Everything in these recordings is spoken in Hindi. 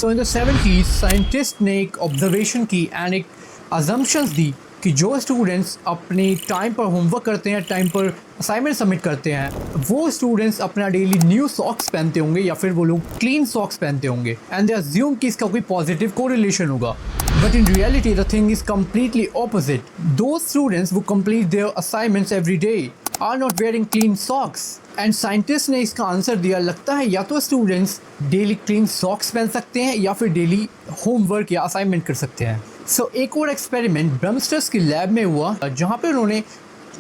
So in the 70s scientist ने एक ऑब्जर्वेशन की एंड एक अजम्पशंस दी कि जो स्टूडेंट्स अपने टाइम पर होमवर्क करते हैं, टाइम पर असाइनमेंट सबमिट करते हैं, वो स्टूडेंट्स अपना डेली न्यू सॉक्स पहनते होंगे या फिर वो लोग क्लीन सॉक्स पहनते होंगे एंड दे अज्यूम कि इसका कोई पॉजिटिव कोरिलेशन होगा. But in reality, the thing is completely opposite. Those students who complete their assignments every day are not wearing clean socks. And scientists ने इसका आंसर दिया, लगता है या तो स्टूडेंट्स डेली क्लीन सॉक्स पहन सकते हैं या फिर डेली होमवर्क या असाइनमेंट कर सकते हैं. सो एक और एक्सपेरिमेंट ब्रह्मस्टर्स की लैब में हुआ जहाँ पे उन्होंने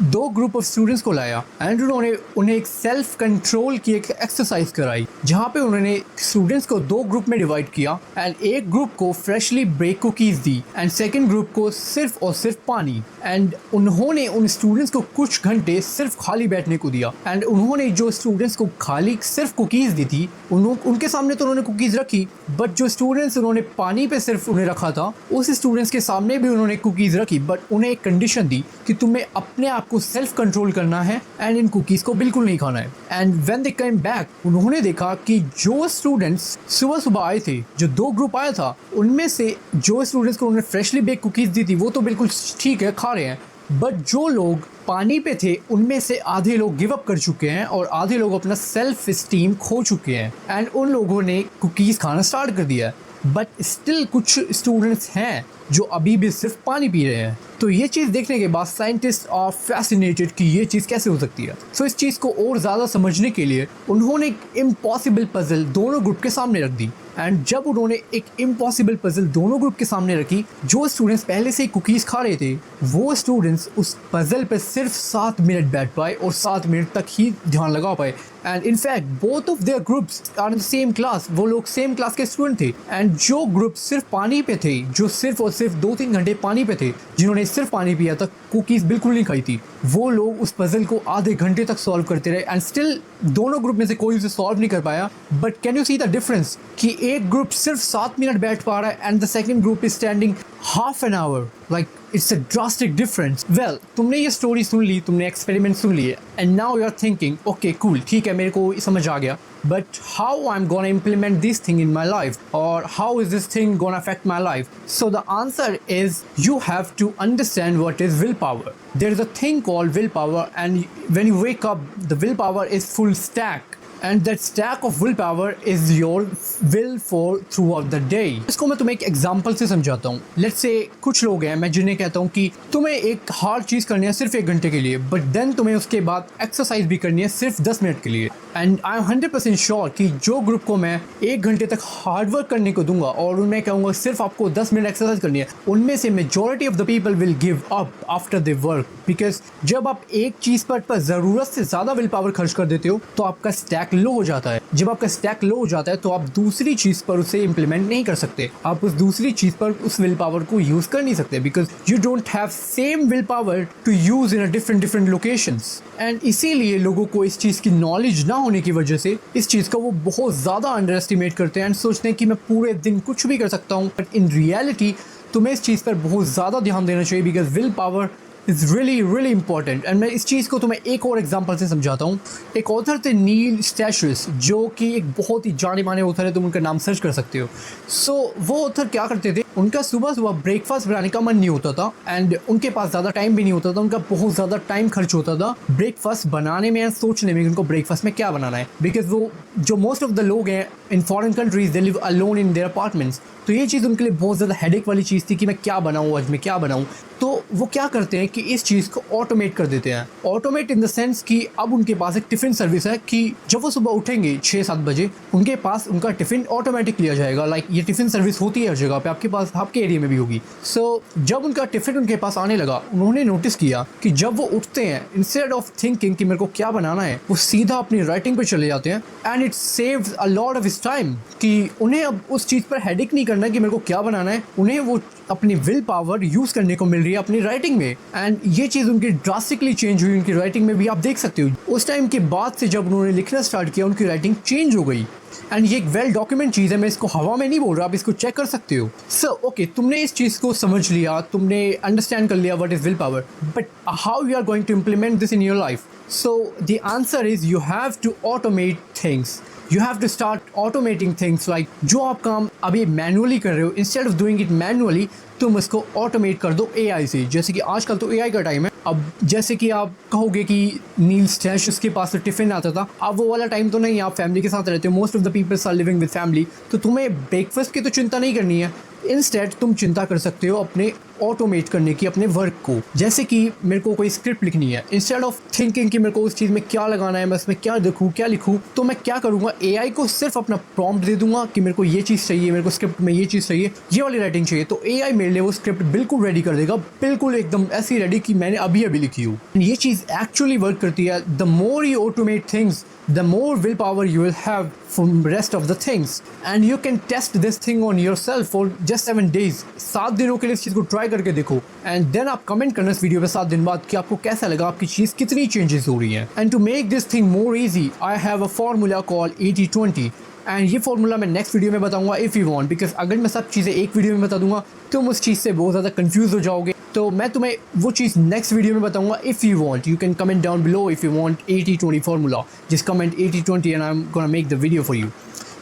दो ग्रुप ऑफ स्टूडेंट्स को लाया एंड उन्होंने उन्हें एक सेल्फ कंट्रोल की एक एक्सरसाइज कराई जहाँ पे उन्होंने स्टूडेंट्स को दो ग्रुप में डिवाइड किया एंड एक ग्रुप को फ्रेशली बेक कुकीज़ दी एंड सेकंड ग्रुप को सिर्फ और सिर्फ पानी. एंड उन्होंने उन स्टूडेंट्स को कुछ घंटे सिर्फ खाली बैठने को दिया एंड उन्होंने जो स्टूडेंट्स को खाली सिर्फ कुकीज़ दी थी उनके सामने तो उन्होंने कुकीज़ रखी, बट जो स्टूडेंट्स उन्होंने पानी पे सिर्फ उन्हें रखा था उस स्टूडेंट्स के सामने भी उन्होंने कुकीज़ रखी, बट उन्हें एक कंडीशन दी कि तुम्हें अपने आपको सेल्फ कंट्रोल करना है एंड इन कुकीज़ को बिल्कुल नहीं खाना है. And when they came back उन्होंने देखा कि जो स्टूडेंट्स सुबह सुबह आए थे, जो दो ग्रुप आया था, उनमें से जो स्टूडेंट्स को उन्होंने फ्रेशली बेक कुकीज़ दी थी वो तो बिल्कुल ठीक है, खा रहे हैं, बट जो लोग पानी पे थे उनमें से आधे लोग गिव अप कर चुके हैं और आधे लोग अपना सेल्फ इस्टीम खो चुके हैं एंड उन लोगों ने कुकीज़ खाना स्टार्ट कर दिया है. बट स्टिल कुछ स्टूडेंट्स हैं जो अभी भी सिर्फ पानी पी रहे हैं. तो ये चीज़ देखने के बाद साइंटिस्ट आर फैसिनेटेड कि ये चीज़ कैसे हो सकती है. सो इस चीज़ को और ज़्यादा समझने के लिए उन्होंने एक इम्पॉसिबल पजल दोनों ग्रुप के सामने रख दी एंड जब उन्होंने एक इम्पॉसिबल पजल दोनों ग्रुप के सामने रखी, जो स्टूडेंट्स पहले से ही कुकीज़ खा रहे थे वो स्टूडेंट्स उस पजल पे सिर्फ 7 मिनट बैठ पाए और 7 मिनट तक ही ध्यान लगा पाए. And in fact both of their groups are in the same class, वो लोग सेम क्लास के स्टूडेंट थे एंड जो ग्रुप सिर्फ पानी पे थे, जो सिर्फ और सिर्फ 2-3 घंटे पानी पे थे, जिन्होंने सिर्फ पानी पिया था, कुकीज़ बिल्कुल नहीं खाई थी, वो लोग उस पजल को आधे घंटे तक सॉल्व करते रहे एंड स्टिल दोनों ग्रुप में से कोई उसे सॉल्व नहीं कर पाया. But can you see the difference कि एक ग्रुप सिर्फ 7 मिनट बैठ पा रहा है and the second group is standing half an hour. Like it's a drastic difference. Well, तुमने ये स्टोरी सुन ली, तुमने एक्सपेरिमेंट सुन लिए and now you are thinking okay cool, ठीक है, मेरे को समझ आ गया, but how I'm gonna implement this thing in my life, or how is this thing gonna affect my life? So the answer is you have to understand what is willpower. There is a thing called willpower, and when you wake up, the willpower is full stack. And that stack of willpower is your will for throughout the day. इसको मैं तुम्हें एक एग्जांपल से समझाता हूँ. लेट्स से कुछ लोग हैं, मैं जिन्हें कहता हूँ कि तुम्हें एक हार्ड चीज़ करनी है सिर्फ 1 घंटे के लिए, बट देन तुम्हें उसके बाद एक्सरसाइज भी करनी है सिर्फ 10 मिनट के लिए. एंड आई एम 100% श्योर कि जो ग्रुप को मैं 1 घंटे तक हार्ड वर्क करने को दूंगा और उनमें कहूँगा सिर्फ आपको 10 मिनट एक्सरसाइज करनी है, उनमें से majority of the people will give up after the work. Because जब आप एक चीज़ पर ज़रूरत से ज़्यादा विल पावर खर्च कर देते हो तो आपका स्टैक लो हो जाता है. जब आपका स्टैक लो हो जाता है तो आप दूसरी चीज़ पर उसे इम्प्लीमेंट नहीं कर सकते, आप उस दूसरी चीज़ पर उस विल पावर को यूज़ कर नहीं सकते, because you don't have same will power to use in a different locations. And इसीलिए लोगों को इस चीज़ की नॉलेज ना होने की वजह से इस चीज़ का वो बहुत ज़्यादा अंडर एस्टिमेट करते हैं एंड सोचते हैं कि मैं पूरे दिन कुछ भी कर सकता हूँ. बट इन रियलिटी तुम्हें इस चीज़ पर बहुत ज़्यादा ध्यान देना चाहिए, because will power is really important. And मैं इस चीज़ को तुम्हें एक और एग्जांपल से समझाता हूँ. एक ऑथर थे नील स्टैशर्स, जो कि एक बहुत ही जाने माने ऑथर है, तुम उनका नाम सर्च कर सकते हो. सो वो ऑथर क्या करते थे, उनका सुबह सुबह ब्रेकफास्ट बनाने का मन नहीं होता था एंड उनके पास ज़्यादा टाइम भी नहीं होता था, उनका बहुत ज़्यादा टाइम खर्च होता था ब्रेकफास्ट बनाने में एंड सोचने में उनको ब्रेकफास्ट में क्या बनाना है. बिकॉज वो जो मोस्ट ऑफ द लोग हैं in foreign countries they live alone in their apartments, तो ये चीज़ उनके लिए बहुत ज़्यादा हेडेक वाली चीज़ थी कि मैं क्या बनाऊँ आज, मैं क्या बनाऊँ. तो वो क्या करते हैं कि इस चीज़ को ऑटोमेट कर देते हैं. ऑटोमेट इन द सेंस कि अब उनके पास एक टिफ़िन सर्विस है कि जब वो सुबह उठेंगे 6-7 बजे उनके पास उनका टिफ़िन ऑटोमेटिक लिया जाएगा. लाइक ये टिफ़िन सर्विस होती है हर जगह पे, आपके पास आपके एरिया में भी होगी. सो जब उनका टिफ़िन उनके पास आने लगा, उन्होंने नोटिस किया कि जब वो उठते हैं, इंस्टेड ऑफ थिंकिंग कि मेरे को क्या बनाना है, वो सीधा अपनी राइटिंग पर चले जाते हैं and it saves a lot of his time. कि उन्हें अब उस चीज़ पर हेडेक नहीं करना है कि मेरे को क्या बनाना है, उन्हें वो अपनी विल पावर यूज़ करने को मिल रही है अपनी राइटिंग में. एंड ये चीज़ उनकी ड्रास्टिकली चेंज हुई उनकी राइटिंग में भी, आप देख सकते हो. उस टाइम के बाद से जब उन्होंने लिखना स्टार्ट किया उनकी राइटिंग चेंज हो गई. एंड ये एक वेल डॉक्यूमेंट चीज़ है, मैं इसको हवा में नहीं बोल रहा, आप इसको चेक कर सकते हो. सो ओके, तुमने इस चीज़ को समझ लिया, तुमने अंडरस्टैंड कर लिया what is will power, but how you are going to implement this in your life. So the answer is you have to automate things. You have to start automating things like जो आप काम अभी मैनुअली कर रहे हो, instead of doing it manually तुम इसको ऑटोमेट कर दो एआई से। जैसे कि आजकल तो एआई का टाइम है। अब जैसे कि आप कहोगे कि नील स्टैश उसके पास तो टिफ़िन आता था, अब वो वाला टाइम तो नहीं, आप फैमिली के साथ रहते हो, most of the peoples are living with family, तो तुम्हें ब्रेकफास्ट की तो चिंता नहीं करनी है। इंस्टेड तुम चिंता कर सकते हो अपने ऑटोमेट करने की अपने वर्क को। जैसे कि मेरे को कोई स्क्रिप्ट लिखनी है, इंस्टेड ऑफ थिंकिंग कि मेरे को उस चीज़ में क्या लगाना है, मैं इसमें क्या लिखूँ क्या लिखूँ, तो मैं क्या करूँगा, एआई को सिर्फ अपना प्रॉम्प्ट दे दूंगा कि मेरे को ये चीज़ चाहिए, मेरे को स्क्रिप्ट में ये चीज़ चाहिए, ये वाली राइटिंग चाहिए, तो एआई मेरे लिए वो स्क्रिप्ट बिल्कुल रेडी कर देगा, बिल्कुल एकदम ऐसी रेडी कि मैंने अभी अभी लिखी हूँ। ये चीज़ एक्चुअली वर्क करती है। The more you automate things, the more willpower you will have from rest of the things, and you can test this thing on yourself for just 7 days। 7 दिनों के लिए इस चीज़ को ट्राई करके देखो, एंड देन आप कमेंट करना इस वीडियो पे 7 दिन बाद कि आपको कैसा लगा, आपकी चीज़ कितनी चेंजेस हो रही हैं। And to make this thing more easy I have a formula called 80-20, and ये फार्मूला मैं नेक्स्ट वीडियो में बताऊंगा इफ़ यू वांट, बिकॉज अगर मैं सब चीज़ें एक वीडियो में बता दूंगा तुम उस चीज़ से बहुत ज़्यादा कंफ्यूज हो जाओगे। तो मैं तुम्हें वो चीज़ नेक्स्ट वीडियो में बताऊंगा if you want. You can comment down below if you want 80-20 formula, just comment 80-20 and I'm gonna make the video for you.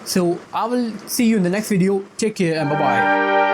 So I will see you in the next video. Take care and bye bye.